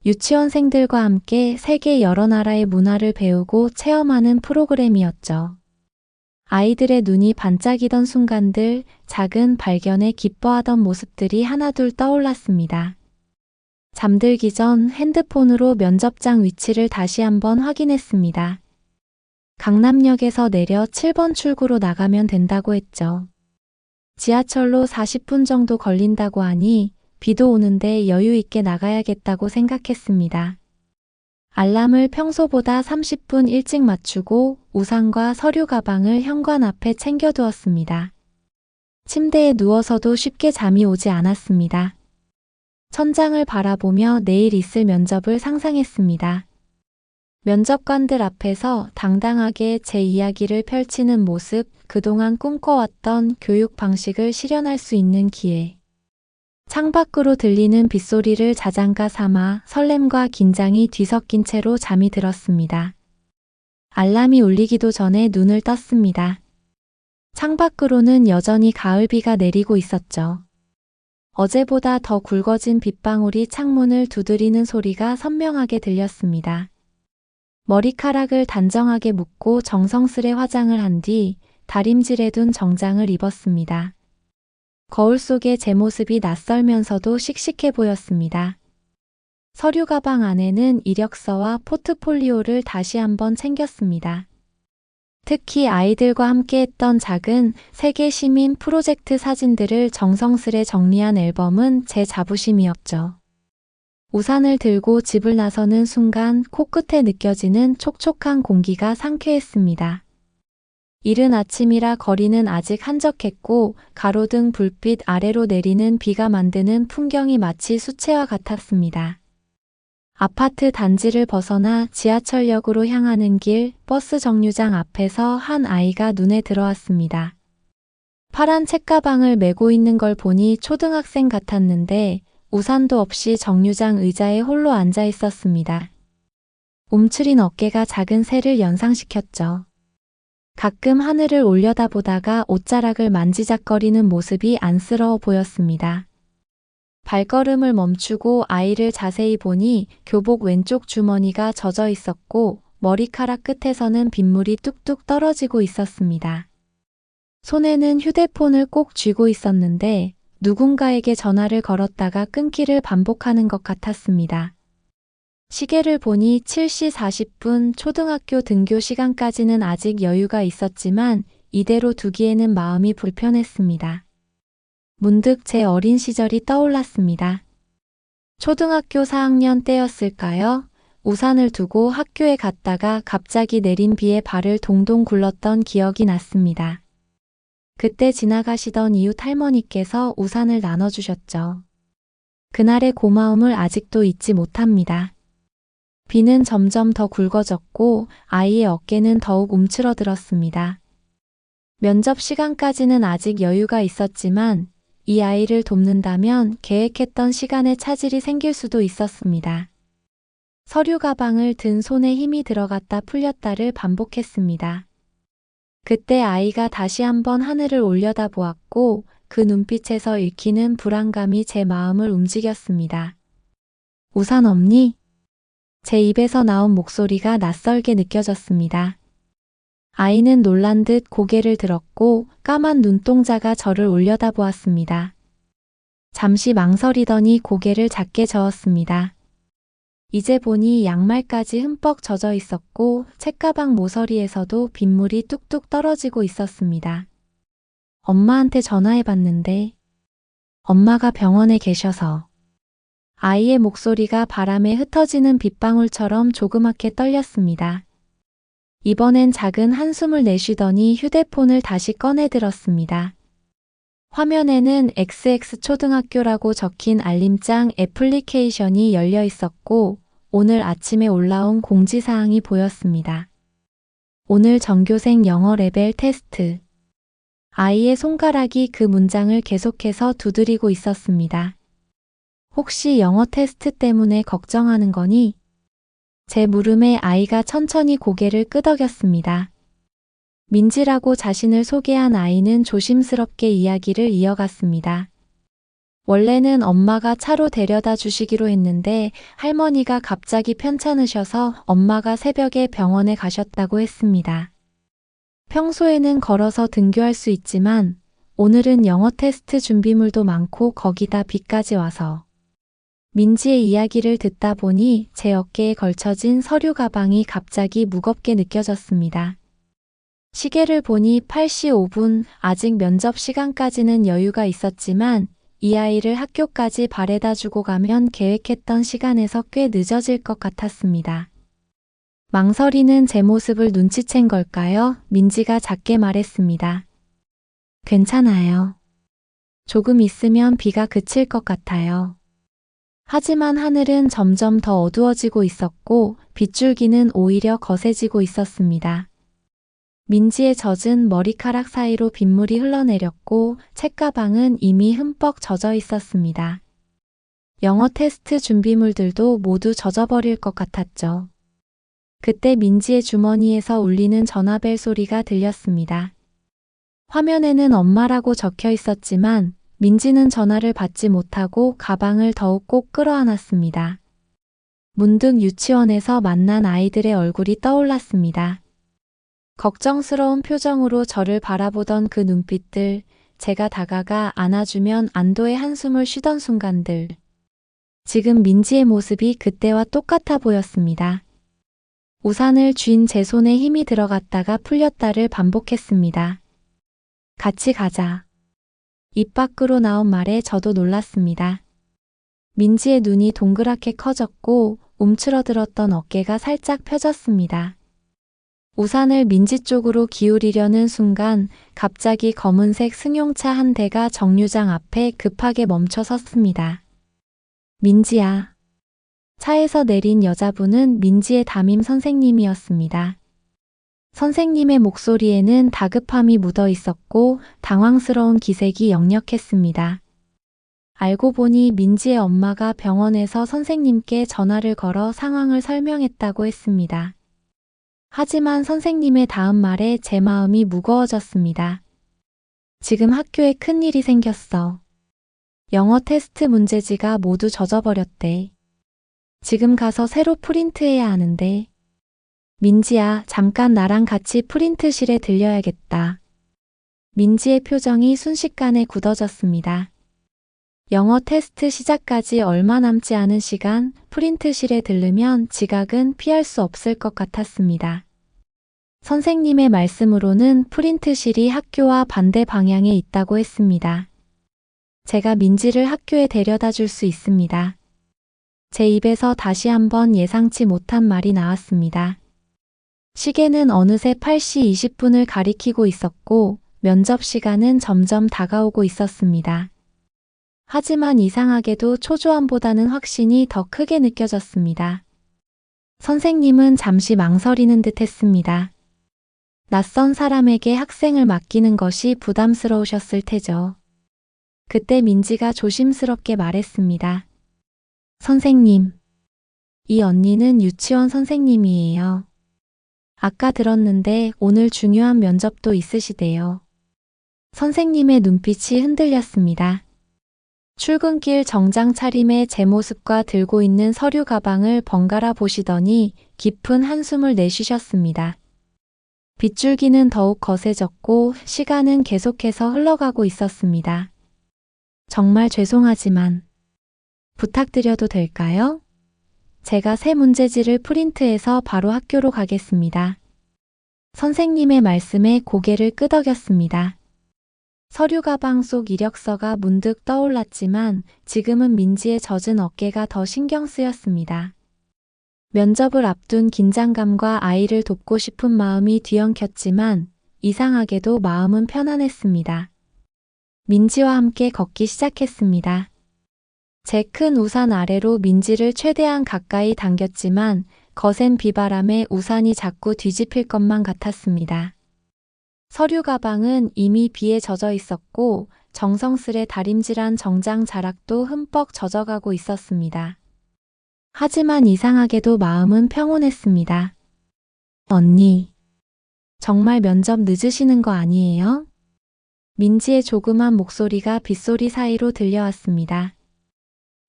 유치원생들과 함께 세계 여러 나라의 문화를 배우고 체험하는 프로그램이었죠. 아이들의 눈이 반짝이던 순간들, 작은 발견에 기뻐하던 모습들이 하나둘 떠올랐습니다. 잠들기 전 핸드폰으로 면접장 위치를 다시 한번 확인했습니다. 강남역에서 내려 7번 출구로 나가면 된다고 했죠. 지하철로 40분 정도 걸린다고 하니 비도 오는데 여유 있게 나가야겠다고 생각했습니다. 알람을 평소보다 30분 일찍 맞추고 우산과 서류 가방을 현관 앞에 챙겨두었습니다. 침대에 누워서도 쉽게 잠이 오지 않았습니다. 천장을 바라보며 내일 있을 면접을 상상했습니다. 면접관들 앞에서 당당하게 제 이야기를 펼치는 모습, 그동안 꿈꿔왔던 교육 방식을 실현할 수 있는 기회. 창밖으로 들리는 빗소리를 자장가 삼아 설렘과 긴장이 뒤섞인 채로 잠이 들었습니다. 알람이 울리기도 전에 눈을 떴습니다. 창밖으로는 여전히 가을비가 내리고 있었죠. 어제보다 더 굵어진 빗방울이 창문을 두드리는 소리가 선명하게 들렸습니다. 머리카락을 단정하게 묶고 정성스레 화장을 한 뒤 다림질해둔 정장을 입었습니다. 거울 속에 제 모습이 낯설면서도 씩씩해 보였습니다. 서류 가방 안에는 이력서와 포트폴리오를 다시 한번 챙겼습니다. 특히 아이들과 함께했던 작은 세계 시민 프로젝트 사진들을 정성스레 정리한 앨범은 제 자부심이었죠. 우산을 들고 집을 나서는 순간 코끝에 느껴지는 촉촉한 공기가 상쾌했습니다. 이른 아침이라 거리는 아직 한적했고 가로등 불빛 아래로 내리는 비가 만드는 풍경이 마치 수채화 같았습니다. 아파트 단지를 벗어나 지하철역으로 향하는 길, 버스 정류장 앞에서 한 아이가 눈에 들어왔습니다. 파란 책가방을 메고 있는 걸 보니 초등학생 같았는데 우산도 없이 정류장 의자에 홀로 앉아 있었습니다. 움츠린 어깨가 작은 새를 연상시켰죠. 가끔 하늘을 올려다보다가 옷자락을 만지작거리는 모습이 안쓰러워 보였습니다. 발걸음을 멈추고 아이를 자세히 보니 교복 왼쪽 주머니가 젖어 있었고 머리카락 끝에서는 빗물이 뚝뚝 떨어지고 있었습니다. 손에는 휴대폰을 꼭 쥐고 있었는데 누군가에게 전화를 걸었다가 끊기를 반복하는 것 같았습니다. 시계를 보니 7시 40분. 초등학교 등교 시간까지는 아직 여유가 있었지만 이대로 두기에는 마음이 불편했습니다. 문득 제 어린 시절이 떠올랐습니다. 초등학교 4학년 때였을까요? 우산을 두고 학교에 갔다가 갑자기 내린 비에 발을 동동 굴렀던 기억이 났습니다. 그때 지나가시던 이웃 할머니께서 우산을 나눠주셨죠. 그날의 고마움을 아직도 잊지 못합니다. 비는 점점 더 굵어졌고 아이의 어깨는 더욱 움츠러들었습니다. 면접 시간까지는 아직 여유가 있었지만 이 아이를 돕는다면 계획했던 시간에 차질이 생길 수도 있었습니다. 서류 가방을 든 손에 힘이 들어갔다 풀렸다를 반복했습니다. 그때 아이가 다시 한번 하늘을 올려다보았고 그 눈빛에서 읽히는 불안감이 제 마음을 움직였습니다. 우산 없니? 제 입에서 나온 목소리가 낯설게 느껴졌습니다. 아이는 놀란 듯 고개를 들었고 까만 눈동자가 저를 올려다보았습니다. 잠시 망설이더니 고개를 작게 저었습니다. 이제 보니 양말까지 흠뻑 젖어 있었고 책가방 모서리에서도 빗물이 뚝뚝 떨어지고 있었습니다. 엄마한테 전화해봤는데 엄마가 병원에 계셔서. 아이의 목소리가 바람에 흩어지는 빗방울처럼 조그맣게 떨렸습니다. 이번엔 작은 한숨을 내쉬더니 휴대폰을 다시 꺼내 들었습니다. 화면에는 XX초등학교라고 적힌 알림장 애플리케이션이 열려 있었고 오늘 아침에 올라온 공지사항이 보였습니다. 오늘 전교생 영어 레벨 테스트. 아이의 손가락이 그 문장을 계속해서 두드리고 있었습니다. 혹시 영어 테스트 때문에 걱정하는 거니? 제 물음에 아이가 천천히 고개를 끄덕였습니다. 민지라고 자신을 소개한 아이는 조심스럽게 이야기를 이어갔습니다. 원래는 엄마가 차로 데려다 주시기로 했는데 할머니가 갑자기 편찮으셔서 엄마가 새벽에 병원에 가셨다고 했습니다. 평소에는 걸어서 등교할 수 있지만 오늘은 영어 테스트 준비물도 많고 거기다 비까지 와서. 민지의 이야기를 듣다 보니 제 어깨에 걸쳐진 서류 가방이 갑자기 무겁게 느껴졌습니다. 시계를 보니 8시 5분, 아직 면접 시간까지는 여유가 있었지만 이 아이를 학교까지 바래다 주고 가면 계획했던 시간에서 꽤 늦어질 것 같았습니다. 망설이는 제 모습을 눈치챈 걸까요? 민지가 작게 말했습니다. 괜찮아요. 조금 있으면 비가 그칠 것 같아요. 하지만 하늘은 점점 더 어두워지고 있었고 빗줄기는 오히려 거세지고 있었습니다. 민지의 젖은 머리카락 사이로 빗물이 흘러내렸고 책가방은 이미 흠뻑 젖어 있었습니다. 영어 테스트 준비물들도 모두 젖어버릴 것 같았죠. 그때 민지의 주머니에서 울리는 전화벨 소리가 들렸습니다. 화면에는 엄마라고 적혀 있었지만 민지는 전화를 받지 못하고 가방을 더욱 꼭 끌어안았습니다. 문득 유치원에서 만난 아이들의 얼굴이 떠올랐습니다. 걱정스러운 표정으로 저를 바라보던 그 눈빛들, 제가 다가가 안아주면 안도의 한숨을 쉬던 순간들. 지금 민지의 모습이 그때와 똑같아 보였습니다. 우산을 쥔 제 손에 힘이 들어갔다가 풀렸다를 반복했습니다. 같이 가자. 입 밖으로 나온 말에 저도 놀랐습니다. 민지의 눈이 동그랗게 커졌고 움츠러들었던 어깨가 살짝 펴졌습니다. 우산을 민지 쪽으로 기울이려는 순간 갑자기 검은색 승용차 한 대가 정류장 앞에 급하게 멈춰 섰습니다. 민지야. 차에서 내린 여자분은 민지의 담임 선생님이었습니다. 선생님의 목소리에는 다급함이 묻어 있었고 당황스러운 기색이 역력했습니다. 알고 보니 민지의 엄마가 병원에서 선생님께 전화를 걸어 상황을 설명했다고 했습니다. 하지만 선생님의 다음 말에 제 마음이 무거워졌습니다. 지금 학교에 큰일이 생겼어. 영어 테스트 문제지가 모두 젖어버렸대. 지금 가서 새로 프린트해야 하는데. 민지야, 잠깐 나랑 같이 프린트실에 들려야겠다. 민지의 표정이 순식간에 굳어졌습니다. 영어 테스트 시작까지 얼마 남지 않은 시간 프린트실에 들르면 지각은 피할 수 없을 것 같았습니다. 선생님의 말씀으로는 프린트실이 학교와 반대 방향에 있다고 했습니다. 제가 민지를 학교에 데려다 줄 수 있습니다. 제 입에서 다시 한번 예상치 못한 말이 나왔습니다. 시계는 어느새 8시 20분을 가리키고 있었고 면접 시간은 점점 다가오고 있었습니다. 하지만 이상하게도 초조함보다는 확신이 더 크게 느껴졌습니다. 선생님은 잠시 망설이는 듯 했습니다. 낯선 사람에게 학생을 맡기는 것이 부담스러우셨을 테죠. 그때 민지가 조심스럽게 말했습니다. 선생님, 이 언니는 유치원 선생님이에요. 아까 들었는데 오늘 중요한 면접도 있으시대요. 선생님의 눈빛이 흔들렸습니다. 출근길 정장 차림의 제 모습과 들고 있는 서류 가방을 번갈아 보시더니 깊은 한숨을 내쉬셨습니다. 빗줄기는 더욱 거세졌고 시간은 계속해서 흘러가고 있었습니다. 정말 죄송하지만 부탁드려도 될까요? 제가 새 문제지를 프린트해서 바로 학교로 가겠습니다. 선생님의 말씀에 고개를 끄덕였습니다. 서류 가방 속 이력서가 문득 떠올랐지만 지금은 민지의 젖은 어깨가 더 신경 쓰였습니다. 면접을 앞둔 긴장감과 아이를 돕고 싶은 마음이 뒤엉켰지만 이상하게도 마음은 편안했습니다. 민지와 함께 걷기 시작했습니다. 제 큰 우산 아래로 민지를 최대한 가까이 당겼지만 거센 비바람에 우산이 자꾸 뒤집힐 것만 같았습니다. 서류 가방은 이미 비에 젖어 있었고 정성스레 다림질한 정장 자락도 흠뻑 젖어가고 있었습니다. 하지만 이상하게도 마음은 평온했습니다. 언니, 정말 면접 늦으시는 거 아니에요? 민지의 조그만 목소리가 빗소리 사이로 들려왔습니다.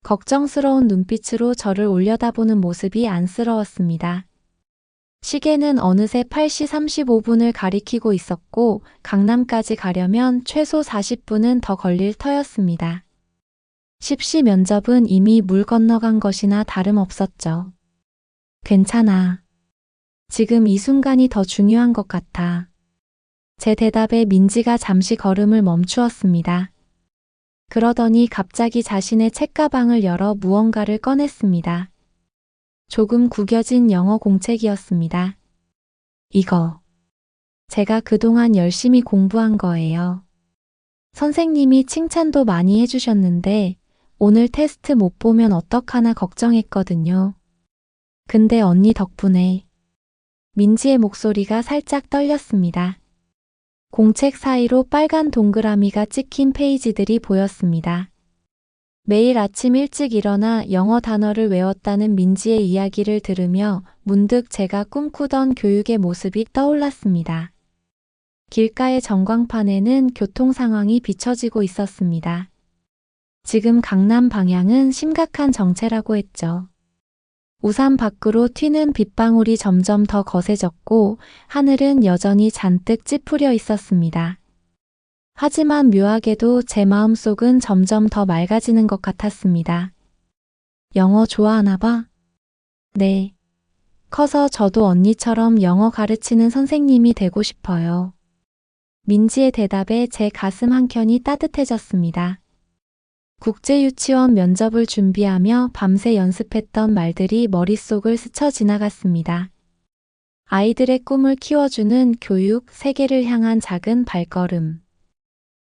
걱정스러운 눈빛으로 저를 올려다보는 모습이 안쓰러웠습니다. 시계는 어느새 8시 35분을 가리키고 있었고 강남까지 가려면 최소 40분은 더 걸릴 터였습니다. 십시 면접은 이미 물 건너간 것이나 다름없었죠. 괜찮아. 지금 이 순간이 더 중요한 것 같아. 제 대답에 민지가 잠시 걸음을 멈추었습니다. 그러더니 갑자기 자신의 책가방을 열어 무언가를 꺼냈습니다. 조금 구겨진 영어 공책이었습니다. 이거. 제가 그동안 열심히 공부한 거예요. 선생님이 칭찬도 많이 해주셨는데 오늘 테스트 못 보면 어떡하나 걱정했거든요. 근데 언니 덕분에. 민지의 목소리가 살짝 떨렸습니다. 공책 사이로 빨간 동그라미가 찍힌 페이지들이 보였습니다. 매일 아침 일찍 일어나 영어 단어를 외웠다는 민지의 이야기를 들으며 문득 제가 꿈꾸던 교육의 모습이 떠올랐습니다. 길가의 전광판에는 교통 상황이 비춰지고 있었습니다. 지금 강남 방향은 심각한 정체라고 했죠. 우산 밖으로 튀는 빗방울이 점점 더 거세졌고 하늘은 여전히 잔뜩 찌푸려 있었습니다. 하지만 묘하게도 제 마음속은 점점 더 맑아지는 것 같았습니다. 영어 좋아하나 봐? 네. 커서 저도 언니처럼 영어 가르치는 선생님이 되고 싶어요. 민지의 대답에 제 가슴 한켠이 따뜻해졌습니다. 국제유치원 면접을 준비하며 밤새 연습했던 말들이 머릿속을 스쳐 지나갔습니다. 아이들의 꿈을 키워주는 교육, 세계를 향한 작은 발걸음.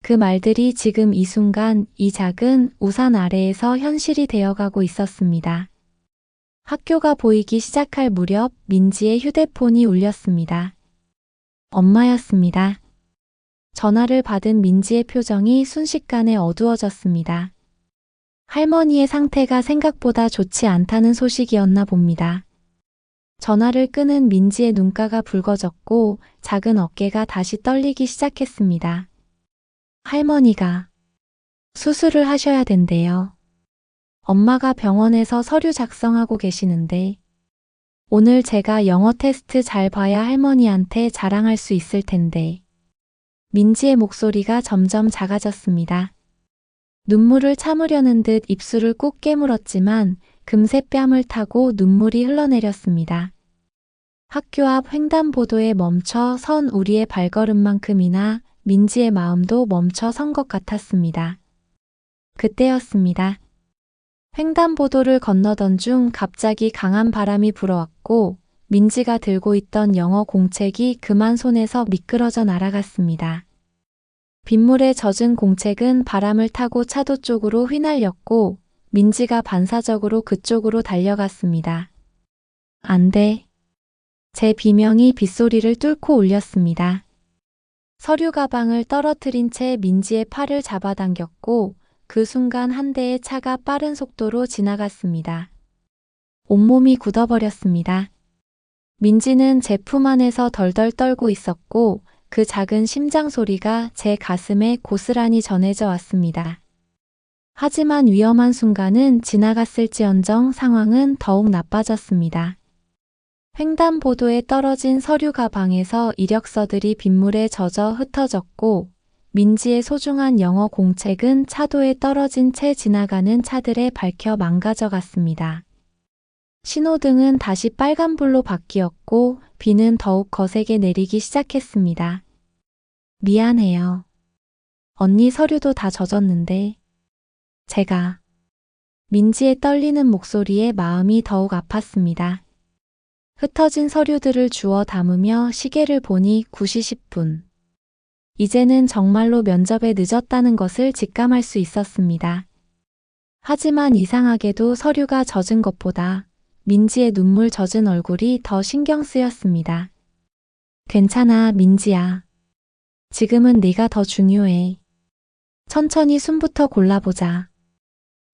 그 말들이 지금 이 순간 이 작은 우산 아래에서 현실이 되어가고 있었습니다. 학교가 보이기 시작할 무렵 민지의 휴대폰이 울렸습니다. 엄마였습니다. 전화를 받은 민지의 표정이 순식간에 어두워졌습니다. 할머니의 상태가 생각보다 좋지 않다는 소식이었나 봅니다. 전화를 끄는 민지의 눈가가 붉어졌고 작은 어깨가 다시 떨리기 시작했습니다. 할머니가 수술을 하셔야 된대요. 엄마가 병원에서 서류 작성하고 계시는데 오늘 제가 영어 테스트 잘 봐야 할머니한테 자랑할 수 있을 텐데. 민지의 목소리가 점점 작아졌습니다. 눈물을 참으려는 듯 입술을 꾹 깨물었지만 금세 뺨을 타고 눈물이 흘러내렸습니다. 학교 앞 횡단보도에 멈춰 선 우리의 발걸음만큼이나 민지의 마음도 멈춰 선 것 같았습니다. 그때였습니다. 횡단보도를 건너던 중 갑자기 강한 바람이 불어왔고 민지가 들고 있던 영어 공책이 그만 손에서 미끄러져 날아갔습니다. 빗물에 젖은 공책은 바람을 타고 차도 쪽으로 휘날렸고 민지가 반사적으로 그쪽으로 달려갔습니다. 안 돼. 제 비명이 빗소리를 뚫고 울렸습니다. 서류 가방을 떨어뜨린 채 민지의 팔을 잡아당겼고 그 순간 한 대의 차가 빠른 속도로 지나갔습니다. 온몸이 굳어버렸습니다. 민지는 제 품 안에서 덜덜 떨고 있었고 그 작은 심장 소리가 제 가슴에 고스란히 전해져 왔습니다. 하지만 위험한 순간은 지나갔을지언정 상황은 더욱 나빠졌습니다. 횡단보도에 떨어진 서류 가방에서 이력서들이 빗물에 젖어 흩어졌고 민지의 소중한 영어 공책은 차도에 떨어진 채 지나가는 차들에 밝혀 망가져 갔습니다. 신호등은 다시 빨간불로 바뀌었고 비는 더욱 거세게 내리기 시작했습니다. 미안해요. 언니 서류도 다 젖었는데. 제가. 민지의 떨리는 목소리에 마음이 더욱 아팠습니다. 흩어진 서류들을 주워 담으며 시계를 보니 9시 10분. 이제는 정말로 면접에 늦었다는 것을 직감할 수 있었습니다. 하지만 이상하게도 서류가 젖은 것보다 민지의 눈물 젖은 얼굴이 더 신경 쓰였습니다. 괜찮아, 민지야. 지금은 네가 더 중요해. 천천히 숨부터 골라보자.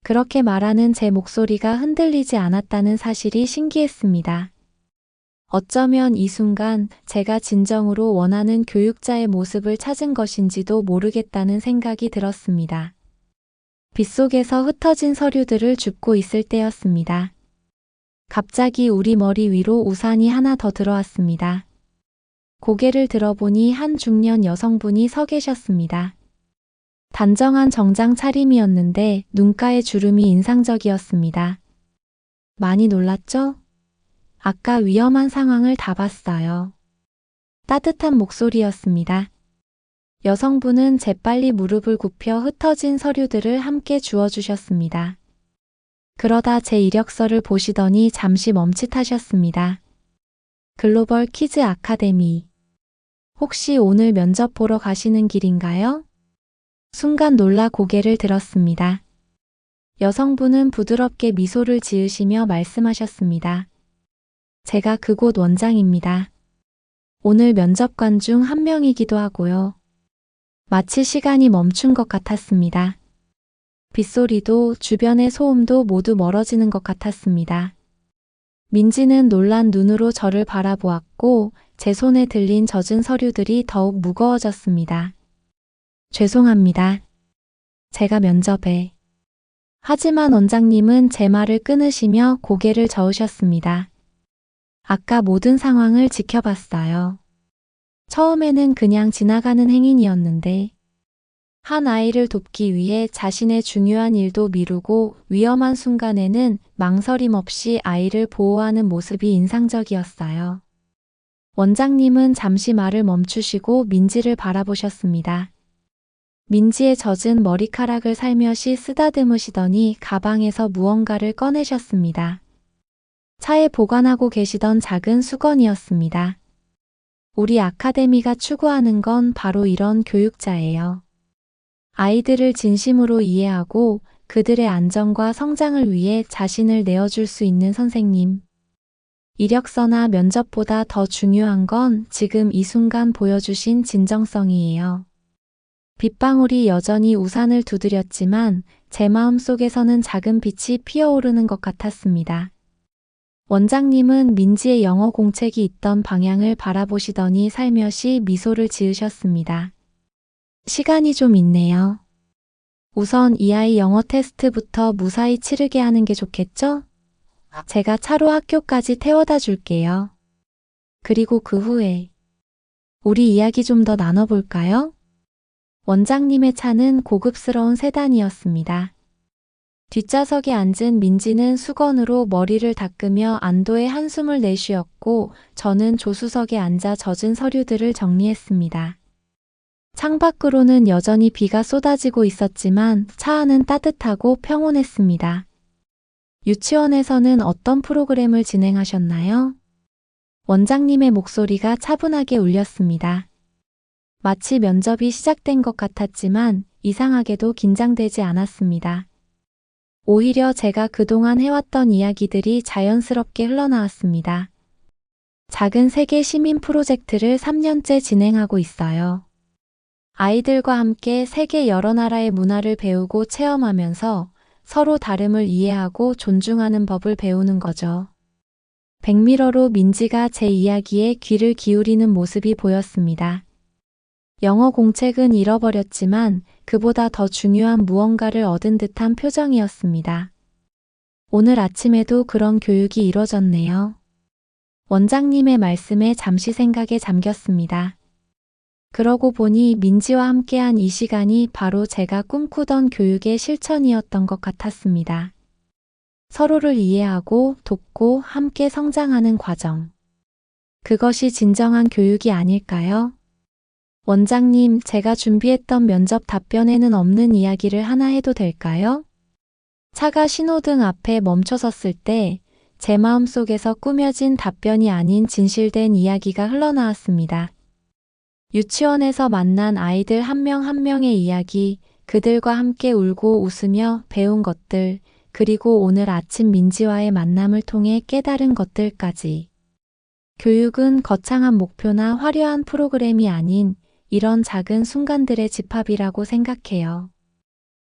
그렇게 말하는 제 목소리가 흔들리지 않았다는 사실이 신기했습니다. 어쩌면 이 순간 제가 진정으로 원하는 교육자의 모습을 찾은 것인지도 모르겠다는 생각이 들었습니다. 빗속에서 흩어진 서류들을 줍고 있을 때였습니다. 갑자기 우리 머리 위로 우산이 하나 더 들어왔습니다. 고개를 들어보니 한 중년 여성분이 서 계셨습니다. 단정한 정장 차림이었는데 눈가의 주름이 인상적이었습니다. 많이 놀랐죠? 아까 위험한 상황을 다 봤어요. 따뜻한 목소리였습니다. 여성분은 재빨리 무릎을 굽혀 흩어진 서류들을 함께 주워주셨습니다. 그러다 제 이력서를 보시더니 잠시 멈칫하셨습니다. 글로벌 키즈 아카데미. 혹시 오늘 면접 보러 가시는 길인가요? 순간 놀라 고개를 들었습니다. 여성분은 부드럽게 미소를 지으시며 말씀하셨습니다. 제가 그곳 원장입니다. 오늘 면접관 중 한 명이기도 하고요. 마치 시간이 멈춘 것 같았습니다. 빗소리도 주변의 소음도 모두 멀어지는 것 같았습니다. 민지는 놀란 눈으로 저를 바라보았고 제 손에 들린 젖은 서류들이 더욱 무거워졌습니다. 죄송합니다. 제가 면접에. 하지만 원장님은 제 말을 끊으시며 고개를 저으셨습니다. 아까 모든 상황을 지켜봤어요. 처음에는 그냥 지나가는 행인이었는데 한 아이를 돕기 위해 자신의 중요한 일도 미루고 위험한 순간에는 망설임 없이 아이를 보호하는 모습이 인상적이었어요. 원장님은 잠시 말을 멈추시고 민지를 바라보셨습니다. 민지의 젖은 머리카락을 살며시 쓰다듬으시더니 가방에서 무언가를 꺼내셨습니다. 차에 보관하고 계시던 작은 수건이었습니다. 우리 아카데미가 추구하는 건 바로 이런 교육자예요. 아이들을 진심으로 이해하고 그들의 안전과 성장을 위해 자신을 내어줄 수 있는 선생님. 이력서나 면접보다 더 중요한 건 지금 이 순간 보여주신 진정성이에요. 빗방울이 여전히 우산을 두드렸지만 제 마음속에서는 작은 빛이 피어오르는 것 같았습니다. 원장님은 민지의 영어 공책이 있던 방향을 바라보시더니 살며시 미소를 지으셨습니다. 시간이 좀 있네요. 우선 이 아이 영어 테스트부터 무사히 치르게 하는 게 좋겠죠? 제가 차로 학교까지 태워다 줄게요. 그리고 그 후에 우리 이야기 좀 더 나눠볼까요? 원장님의 차는 고급스러운 세단이었습니다. 뒷좌석에 앉은 민지는 수건으로 머리를 닦으며 안도의 한숨을 내쉬었고 저는 조수석에 앉아 젖은 서류들을 정리했습니다. 창밖으로는 여전히 비가 쏟아지고 있었지만 차 안은 따뜻하고 평온했습니다. 유치원에서는 어떤 프로그램을 진행하셨나요? 원장님의 목소리가 차분하게 울렸습니다. 마치 면접이 시작된 것 같았지만 이상하게도 긴장되지 않았습니다. 오히려 제가 그동안 해왔던 이야기들이 자연스럽게 흘러나왔습니다. 작은 세계 시민 프로젝트를 3년째 진행하고 있어요. 아이들과 함께 세계 여러 나라의 문화를 배우고 체험하면서 서로 다름을 이해하고 존중하는 법을 배우는 거죠. 백미러로 민지가 제 이야기에 귀를 기울이는 모습이 보였습니다. 영어 공책은 잃어버렸지만 그보다 더 중요한 무언가를 얻은 듯한 표정이었습니다. 오늘 아침에도 그런 교육이 이뤄졌네요. 원장님의 말씀에 잠시 생각에 잠겼습니다. 그러고 보니 민지와 함께한 이 시간이 바로 제가 꿈꾸던 교육의 실천이었던 것 같았습니다. 서로를 이해하고 돕고 함께 성장하는 과정. 그것이 진정한 교육이 아닐까요? 원장님, 제가 준비했던 면접 답변에는 없는 이야기를 하나 해도 될까요? 차가 신호등 앞에 멈춰섰을 때 제 마음속에서 꾸며진 답변이 아닌 진실된 이야기가 흘러나왔습니다. 유치원에서 만난 아이들 한 명 한 명의 이야기, 그들과 함께 울고 웃으며 배운 것들, 그리고 오늘 아침 민지와의 만남을 통해 깨달은 것들까지. 교육은 거창한 목표나 화려한 프로그램이 아닌 이런 작은 순간들의 집합이라고 생각해요.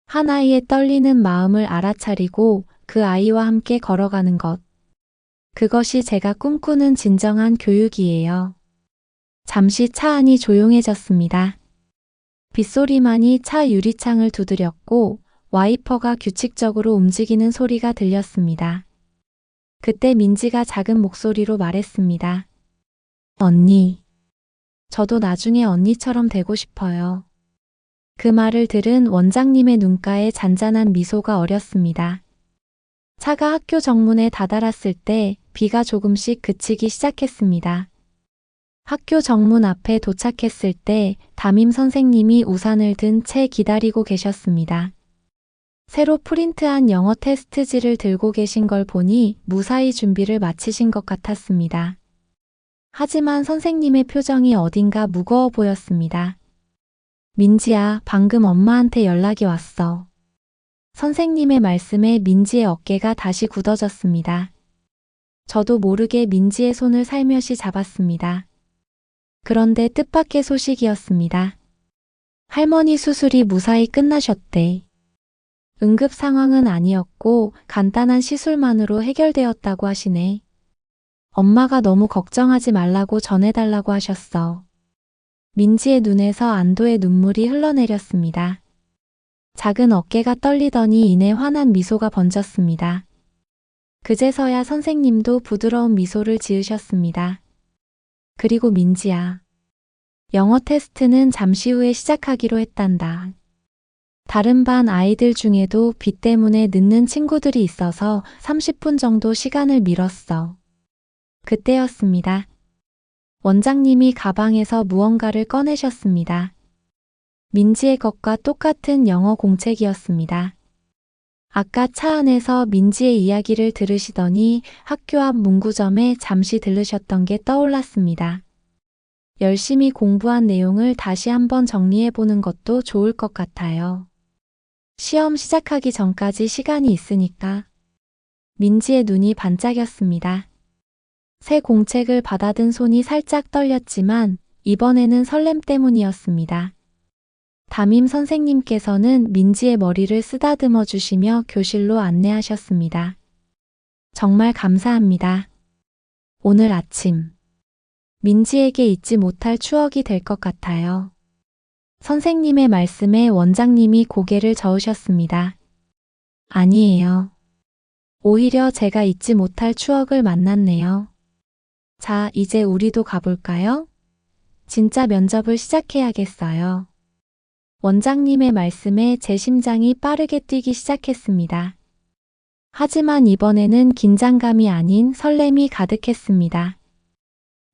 한 아이의 떨리는 마음을 알아차리고 그 아이와 함께 걸어가는 것. 그것이 제가 꿈꾸는 진정한 교육이에요. 잠시 차 안이 조용해졌습니다. 빗소리만이 차 유리창을 두드렸고 와이퍼가 규칙적으로 움직이는 소리가 들렸습니다. 그때 민지가 작은 목소리로 말했습니다. 언니. 저도 나중에 언니처럼 되고 싶어요. 그 말을 들은 원장님의 눈가에 잔잔한 미소가 어렸습니다. 차가 학교 정문에 다다랐을 때 비가 조금씩 그치기 시작했습니다. 학교 정문 앞에 도착했을 때 담임 선생님이 우산을 든 채 기다리고 계셨습니다. 새로 프린트한 영어 테스트지를 들고 계신 걸 보니 무사히 준비를 마치신 것 같았습니다. 하지만 선생님의 표정이 어딘가 무거워 보였습니다. 민지야, 방금 엄마한테 연락이 왔어. 선생님의 말씀에 민지의 어깨가 다시 굳어졌습니다. 저도 모르게 민지의 손을 살며시 잡았습니다. 그런데 뜻밖의 소식이었습니다. 할머니 수술이 무사히 끝나셨대. 응급 상황은 아니었고 간단한 시술만으로 해결되었다고 하시네. 엄마가 너무 걱정하지 말라고 전해달라고 하셨어. 민지의 눈에서 안도의 눈물이 흘러내렸습니다. 작은 어깨가 떨리더니 이내 환한 미소가 번졌습니다. 그제서야 선생님도 부드러운 미소를 지으셨습니다. 그리고 민지야. 영어 테스트는 잠시 후에 시작하기로 했단다. 다른 반 아이들 중에도 비 때문에 늦는 친구들이 있어서 30분 정도 시간을 미뤘어. 그때였습니다. 원장님이 가방에서 무언가를 꺼내셨습니다. 민지의 것과 똑같은 영어 공책이었습니다. 아까 차 안에서 민지의 이야기를 들으시더니 학교 앞 문구점에 잠시 들르셨던 게 떠올랐습니다. 열심히 공부한 내용을 다시 한번 정리해보는 것도 좋을 것 같아요. 시험 시작하기 전까지 시간이 있으니까. 민지의 눈이 반짝였습니다. 새 공책을 받아든 손이 살짝 떨렸지만 이번에는 설렘 때문이었습니다. 담임 선생님께서는 민지의 머리를 쓰다듬어 주시며 교실로 안내하셨습니다. 정말 감사합니다. 오늘 아침 민지에게 잊지 못할 추억이 될 것 같아요. 선생님의 말씀에 원장님이 고개를 저으셨습니다. 아니에요. 오히려 제가 잊지 못할 추억을 만났네요. 자, 이제 우리도 가볼까요? 진짜 면접을 시작해야겠어요. 원장님의 말씀에 제 심장이 빠르게 뛰기 시작했습니다. 하지만 이번에는 긴장감이 아닌 설렘이 가득했습니다.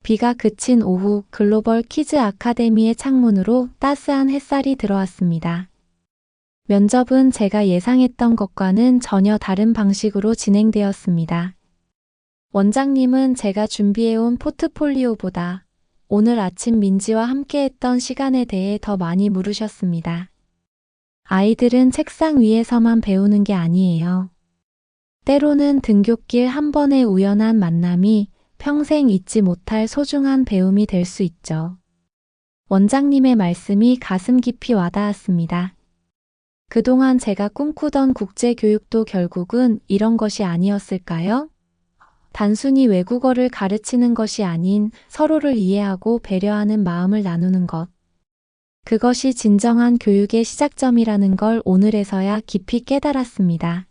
비가 그친 오후 글로벌 키즈 아카데미의 창문으로 따스한 햇살이 들어왔습니다. 면접은 제가 예상했던 것과는 전혀 다른 방식으로 진행되었습니다. 원장님은 제가 준비해온 포트폴리오보다 오늘 아침 민지와 함께했던 시간에 대해 더 많이 물으셨습니다. 아이들은 책상 위에서만 배우는 게 아니에요. 때로는 등굣길 한 번의 우연한 만남이 평생 잊지 못할 소중한 배움이 될 수 있죠. 원장님의 말씀이 가슴 깊이 와닿았습니다. 그동안 제가 꿈꾸던 국제교육도 결국은 이런 것이 아니었을까요? 단순히 외국어를 가르치는 것이 아닌 서로를 이해하고 배려하는 마음을 나누는 것. 그것이 진정한 교육의 시작점이라는 걸 오늘에서야 깊이 깨달았습니다.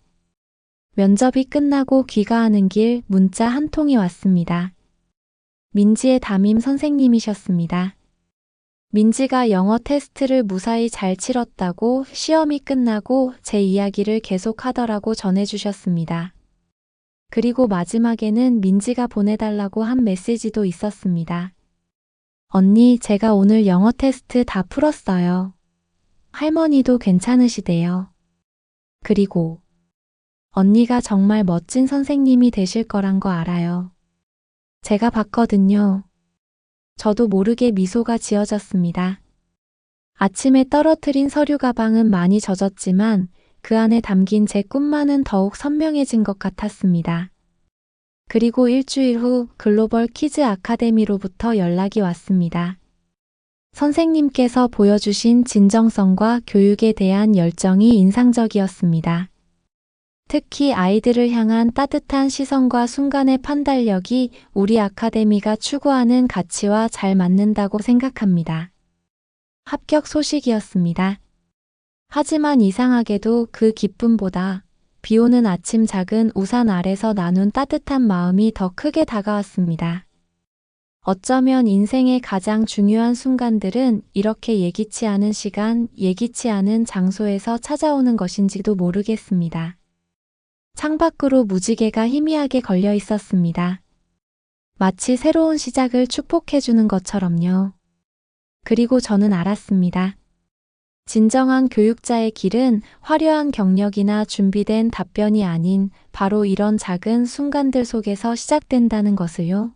면접이 끝나고 귀가하는 길 문자 한 통이 왔습니다. 민지의 담임 선생님이셨습니다. 민지가 영어 테스트를 무사히 잘 치렀다고 시험이 끝나고 제 이야기를 계속하더라고 전해주셨습니다. 그리고 마지막에는 민지가 보내달라고 한 메시지도 있었습니다. 언니, 제가 오늘 영어 테스트 다 풀었어요. 할머니도 괜찮으시대요. 그리고 언니가 정말 멋진 선생님이 되실 거란 거 알아요. 제가 봤거든요. 저도 모르게 미소가 지어졌습니다. 아침에 떨어뜨린 서류 가방은 많이 젖었지만 그 안에 담긴 제 꿈만은 더욱 선명해진 것 같았습니다. 그리고 일주일 후 글로벌 키즈 아카데미로부터 연락이 왔습니다. 선생님께서 보여주신 진정성과 교육에 대한 열정이 인상적이었습니다. 특히 아이들을 향한 따뜻한 시선과 순간의 판단력이 우리 아카데미가 추구하는 가치와 잘 맞는다고 생각합니다. 합격 소식이었습니다. 하지만 이상하게도 그 기쁨보다 비 오는 아침 작은 우산 아래서 나눈 따뜻한 마음이 더 크게 다가왔습니다. 어쩌면 인생의 가장 중요한 순간들은 이렇게 예기치 않은 시간, 예기치 않은 장소에서 찾아오는 것인지도 모르겠습니다. 창밖으로 무지개가 희미하게 걸려 있었습니다. 마치 새로운 시작을 축복해주는 것처럼요. 그리고 저는 알았습니다. 진정한 교육자의 길은 화려한 경력이나 준비된 답변이 아닌 바로 이런 작은 순간들 속에서 시작된다는 것을요.